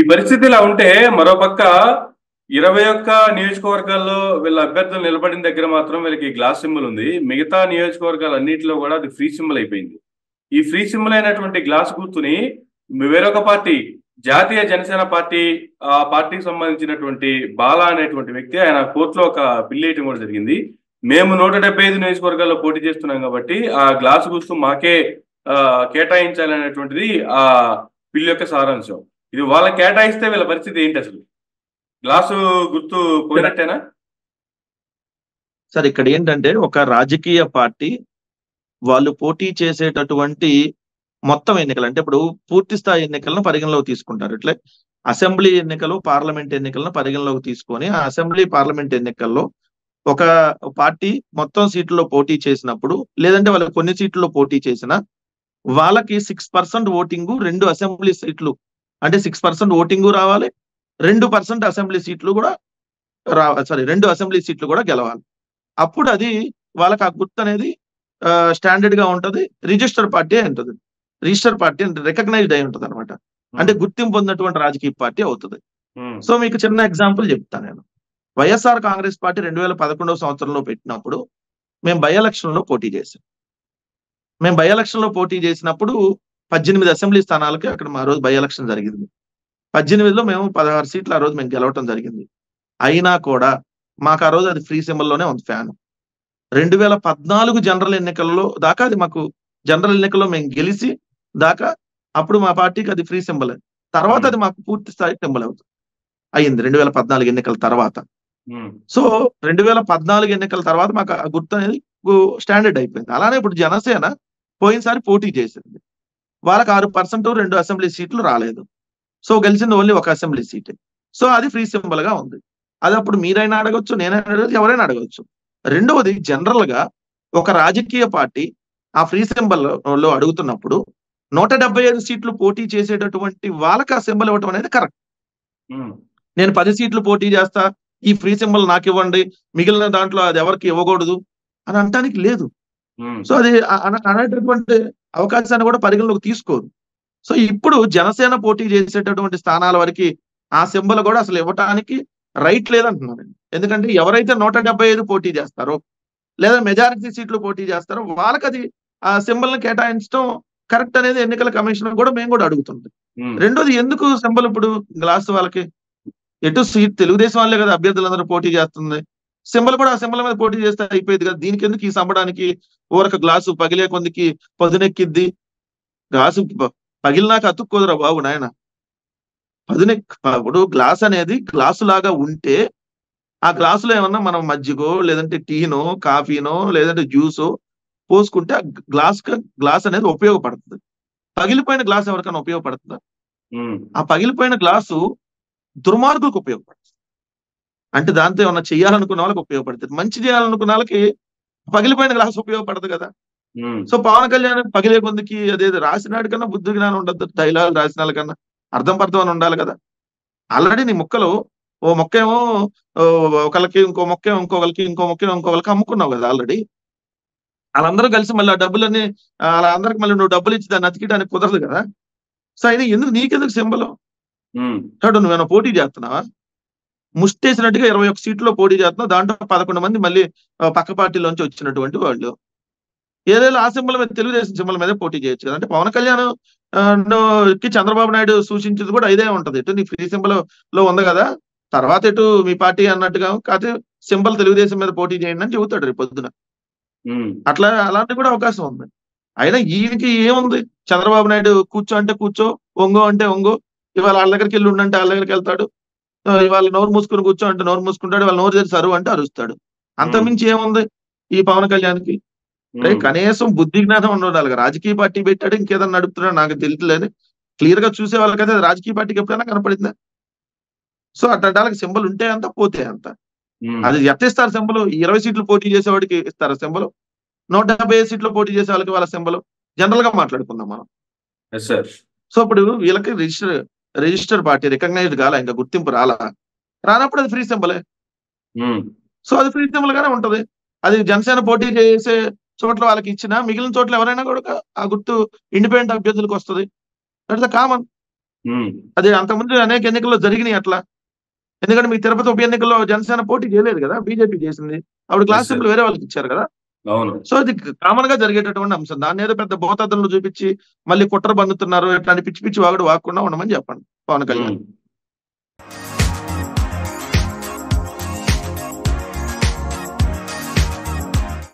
పరిస్థితి ఇలా ఉంటే మరోపక్క 21 నియోజకవర్గాల్లో వీళ్ళ అభ్యర్థులు నిలబడిన దగ్గర మాత్రం వీళ్ళకి గ్లాస్ సింబల్ ఉంది. మిగతా నియోజకవర్గాలన్నిటిలో కూడా అది ఫ్రీ సింబల్ అయిపోయింది. ఈ ఫ్రీ సింబల్ అయినటువంటి గ్లాస్ గుర్తుని వేరొక పార్టీ, జాతీయ జనసేన పార్టీ, ఆ పార్టీకి సంబంధించినటువంటి బాలా అనేటువంటి వ్యక్తి ఆయన కోర్టులో ఒక బిల్ వేయటం కూడా జరిగింది. మేము 175 నియోజకవర్గాల్లో పోటీ చేస్తున్నాం కాబట్టి ఆ గ్లాస్ గుర్తు మాకే కేటాయించాలనేటువంటిది ఆ బిల్ యొక్క సారాంశం. ఇది వాళ్ళకి కేటాయిస్తే వీళ్ళ పరిస్థితి ఏంటి అసలు? గ్లాసు గుర్తు పోయినట్టేనా? సార్ ఇక్కడ ఏంటంటే ఒక రాజకీయ పార్టీ వాళ్ళు పోటీ చేసేటటువంటి మొత్తం ఎన్నికలు అంటే ఇప్పుడు పూర్తి స్థాయి ఎన్నికలను పరిగణలోకి తీసుకుంటారు. ఇట్లే అసెంబ్లీ ఎన్నికలు, పార్లమెంట్ ఎన్నికలను పరిగణలోకి తీసుకొని ఆ అసెంబ్లీ పార్లమెంట్ ఎన్నికల్లో ఒక పార్టీ మొత్తం సీట్లలో పోటీ చేసినప్పుడు, లేదంటే వాళ్ళు కొన్ని సీట్లలో పోటీ చేసిన వాళ్ళకి 6% ఓటింగు 2 అసెంబ్లీ సీట్లు అంటే 6% ఓటింగు రావాలి, 2% అసెంబ్లీ సీట్లు కూడా 2 అసెంబ్లీ సీట్లు కూడా గెలవాలి. అప్పుడు అది వాళ్ళకి ఆ గుర్తు అనేది స్టాండర్డ్ గా ఉంటది. రిజిస్టర్ పార్టీ అయి ఉంటుంది. రిజిస్టర్ పార్టీ అంటే రికగ్నైజ్డ్ అయి ఉంటుంది అనమాట. అంటే గుర్తింపు పొందినటువంటి రాజకీయ పార్టీ అవుతుంది. సో మీకు చిన్న ఎగ్జాంపుల్ చెప్తాను నేను. వైఎస్ఆర్ కాంగ్రెస్ పార్టీ 2011 సంవత్సరంలో పెట్టినప్పుడు మేము బై ఎలక్షన్ లో పోటీ చేసాం. మేము బై ఎలక్షన్ లో పోటీ చేసినప్పుడు 18 అసెంబ్లీ స్థానాలకి అక్కడ మా రోజు బై ఎలక్షన్ జరిగింది. 18లో మేము 16 సీట్లు ఆ రోజు మేము గెలవటం జరిగింది. అయినా కూడా మాకు ఆ రోజు అది ఫ్రీ సింబల్లోనే ఉంది ఫ్యాన్. 2014 జనరల్ ఎన్నికల్లో దాకా అది మాకు జనరల్ ఎన్నికల్లో మేము గెలిచి దాకా అప్పుడు మా పార్టీకి అది ఫ్రీ సింబల్. తర్వాత అది మాకు పూర్తి స్థాయి సింబల్ అవుతుంది అయింది 2014 ఎన్నికల తర్వాత. సో 2014 ఎన్నికల తర్వాత మాకు ఆ గుర్తు అనేది స్టాండర్డ్ అయిపోయింది. అలానే ఇప్పుడు జనసేన పోయినసారి పోటీ చేసింది. వాళ్ళకి 6% 2 అసెంబ్లీ సీట్లు రాలేదు. సో గెలిచింది ఓన్లీ ఒక అసెంబ్లీ సీటే. సో అది ఫ్రీ సింబల్ గా ఉంది. అది అప్పుడు మీరైనా అడగొచ్చు, నేనైనా అడగచ్చు, ఎవరైనా అడగవచ్చు. రెండవది జనరల్ గా ఒక రాజకీయ పార్టీ ఆ ఫ్రీ సింబల్ లో అడుగుతున్నప్పుడు 175 సీట్లు పోటీ చేసేటటువంటి వాళ్ళకి ఆ సింబల్ ఇవ్వటం అనేది కరెక్ట్. నేను 10 సీట్లు పోటీ చేస్తా, ఈ ఫ్రీ సింబల్ నాకు ఇవ్వండి, మిగిలిన దాంట్లో అది ఎవరికి ఇవ్వకూడదు అని అనటానికి లేదు. సో అది అనేటటువంటి అవకాశాన్ని కూడా పరిగణలోకి తీసుకోరు. సో ఇప్పుడు జనసేన పోటీ చేసేటటువంటి స్థానాల వరకు ఆ సింబల్ కూడా అసలు ఇవ్వటానికి రైట్ లేదంటున్నారు. ఎందుకంటే ఎవరైతే 175 పోటీ చేస్తారో లేదా మెజారిటీ సీట్లు పోటీ చేస్తారో వాళ్ళకి అది ఆ సింబల్ ని కేటాయించడం కరెక్ట్ అనేది ఎన్నికల కమిషన్ కూడా మేము కూడా అడుగుతుంది. రెండోది ఎందుకు సింబల్ ఇప్పుడు గ్లాస్ వాళ్ళకి ఎటు సీట్ తెలుగుదేశం వాళ్ళే కదా అభ్యర్థులందరూ పోటీ చేస్తుంది, సింబల్ కూడా ఆ సింబల్ మీద పోటీ చేస్తే అయిపోయింది కదా. దీనికి ఎందుకు ఈ సంబడానికి ఊరక గ్లాసు పగిలే కొందికి పదునెక్కిద్ది, గ్లాసు పగిలినాక అతుక్కోదురా బాబు నాయన. ఇప్పుడు గ్లాస్ అనేది గ్లాసు లాగా ఉంటే ఆ గ్లాసులో ఏమన్నా మనం మజ్జిగో లేదంటే టీనో కాఫీనో లేదంటే జ్యూసో పోసుకుంటే ఆ గ్లాస్ అనేది ఉపయోగపడుతుంది. పగిలిపోయిన గ్లాస్ ఎవరికైనా ఉపయోగపడుతుందా? ఆ పగిలిపోయిన గ్లాసు దుర్మార్గులకు ఉపయోగపడుతుంది. అంటే దాంతో ఏమన్నా చెయ్యాలనుకున్న వాళ్ళకి ఉపయోగపడుతుంది. మంచి చేయాలనుకున్న వాళ్ళకి పగిలిపోయిన గ్లాస్ ఉపయోగపడదు కదా. సో పవన్ కళ్యాణ్ పగిలే కొందికి అదేది రాసినాడు కన్నా బుద్ధి జ్ఞానం ఉండదు. డైలాగ్ రాసిన వాళ్ళకన్నా అర్థం అని ఉండాలి కదా. ఆల్రెడీ నీ మొక్కలు ఓ మొక్క ఏమో ఒకళ్ళకి, ఇంకో మొక్క ఇంకొకరికి, ఇంకో మొక్క ఇంకొకరికి అమ్ముకున్నావు కదా ఆల్రెడీ. వాళ్ళందరూ కలిసి మళ్ళీ ఆ డబ్బులన్నీ వాళ్ళందరికి మళ్ళీ నువ్వు డబ్బులు ఇచ్చి దాన్ని అతికియడానికి కుదరదు కదా. సో అయినా నీకెందుకు సింబల్? నువ్వేమైనా పోటీ చేస్తున్నావా? ముష్టేసినట్టుగా 21 సీట్లో పోటీ చేస్తున్నావు. దాంట్లో 11 మంది మళ్ళీ పక్క పార్టీలోంచి వచ్చినటువంటి వాళ్ళు. ఏదైనా ఆ సింబల్ మీద తెలుగుదేశం సింబల్ మీద పోటీ చేయొచ్చు కదా. అంటే పవన్ కళ్యాణ్ కి చంద్రబాబు నాయుడు సూచించేది కూడా ఇదే ఉంటది. ఎటు నీ ఫ్రీ సింబల్ లో ఉంది కదా, తర్వాత ఎటు మీ పార్టీ అన్నట్టుగా కాదు సింబల్ తెలుగుదేశం మీద పోటీ చేయండి అని చెబుతాడు రేపు పొద్దున. అలాంటి కూడా అవకాశం ఉంది. అయినా ఈయనకి ఏముంది, చంద్రబాబు నాయుడు కూర్చో అంటే కూర్చో, ఒంగో అంటే ఒంగో, ఇవాళ వాళ్ళ దగ్గరికి వెళ్ళి ఉండంటే వాళ్ళ దగ్గరికి వెళ్తాడు, ఇవాళ నోరు మూసుకుని కూర్చో అంటే నోరు మూసుకుంటాడు, వాళ్ళ నోరు తెరిచి అరువు అంటే అరుస్తాడు. అంతకుమించి ఏముంది ఈ పవన్ కళ్యాణ్కి? కనీసం బుద్ధి జ్ఞానం ఉండాలి. రాజకీయ పార్టీ పెట్టాడు, ఇంకేదన్నా నడుపుతున్నాడు నాకు తెలియట్లేదు. క్లియర్ గా చూసే వాళ్ళకైతే రాజకీయ పార్టీకి ఎప్పుడైనా కనపడిందా? సో అట్లాంటి వాళ్ళకి సింబల్ ఉంటే అంత పోతే అంత. అది ఎట్టిస్తారు సింబల్? 20 సీట్లు పోటీ చేసేవాడికి ఇస్తారా సింబల్? 175 సీట్లు పోటీ చేసే వాళ్ళకి వాళ్ళ సింబల్? జనరల్ గా మాట్లాడుకుందాం మనం. సో ఇప్పుడు వీళ్ళకి రిజిస్టర్ పార్టీ రికగ్నైజ్డ్ కాలా, ఇంకా గుర్తింపు రానప్పుడు అది ఫ్రీ సింబలే. సో అది ఫ్రీ సింబల్ గానే ఉంటది. అది జనసేన పోటీ చేసే చోట్ల వాళ్ళకి ఇచ్చినా మిగిలిన చోట్ల ఎవరైనా కూడా ఆ గుర్తు ఇండిపెండెంట్ అభ్యర్థులకు వస్తుంది. That's the common. ఉమ్, అది అంతకుముందు అనేక ఎన్నికల్లో జరిగినాయి అట్లా. ఎందుకంటే మీ తిరుపతి ఉప ఎన్నికల్లో జనసేన పోటీ చేయలేదు కదా, బీజేపీ చేసింది. అప్పుడు క్లాస్ ఎస్ సార్. సింబల్ వేరే వాళ్ళకి ఇచ్చారు కదా. అవును. సో ఇది కామన్ గా జరిగేటటువంటి అంశం. దాన్ని ఏదో పెద్ద భూతద్దంలో చూపించి మళ్ళీ కుట్ర బందుతున్నారు ఇట్లాంటి పిచ్చి పిచ్చి వాగుడు వాగకుండా ఉండమని చెప్పండి పవన్ కళ్యాణ్. ఉమ్.